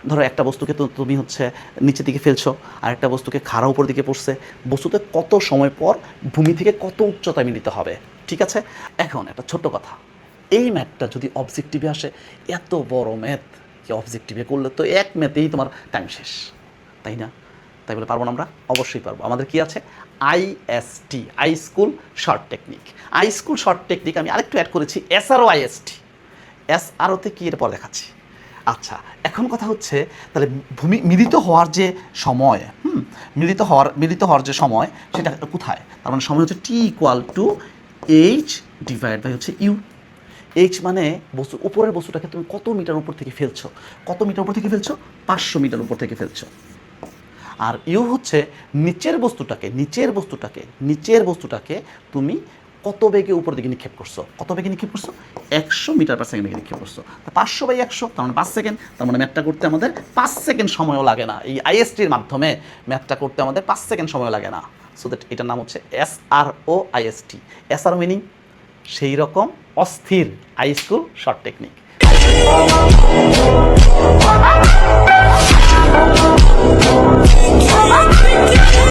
ধরো একটা বস্তুকে তো তুমি হচ্ছে নিচের দিকে ফেলছো, আর একটা বস্তুকে খাড়া উপর দিকে পড়ছে, বস্তুতে কত সময় পর ভূমি থেকে কত উচ্চতায় মিলিত হবে, ঠিক আছে? এখন একটা ছোট্ট কথা, এই ম্যাথটা যদি অবজেক্টিভে আসে, এত বড় ম্যাথ কি অবজেক্টিভে করলে তো এক ম্যাথেই তোমার টাইম শেষ, তাই না? তাই বলে পারবো না আমরা? অবশ্যই পারবো। আমাদের কি আছে? IST, I school short technique. I school short technique আমি আরেকটু অ্যাড করেছি এসআরও আইএসটি। এসআরওতে কি এর পর দেখাচ্ছি। আচ্ছা, এখন কথা হচ্ছে তাহলে ভূমি মিলিত হওয়ার যে সময়, মিলিত হওয়ার যে সময় সেটা কোথায়? তার মানে সময় হচ্ছে T equal to H divide by হচ্ছে ইউ। এইচ মানে বস্তু, উপরের বস্তুটাকে তুমি কত মিটার উপর থেকে ফেলছো, কত মিটার উপর থেকে ফেলছো? 500 মিটার উপর থেকে ফেলছো। আর ইউ হচ্ছে নিচের বস্তুটাকে তুমি কত বেগে উপর দিকে নিক্ষেপ করছো, কত বেগে নিক্ষেপ করছো? 100 মিটার পার সেকেন্ড বেগে নিক্ষেপ করছো। 500/100 তার মানে 5 সেকেন্ড। তার মানে ম্যাথটা করতে আমাদের 5 সেকেন্ড সময়ও লাগে না। এই আইএসটির মাধ্যমে ম্যাথটা করতে আমাদের 5 সেকেন্ড সময় লাগে না। সো দ্যাট এটার নাম হচ্ছে এসআরও আইএসটি। এসআরও মিনিং সেই রকম অস্থির, আই স্কুল শর্ট টেকনিক।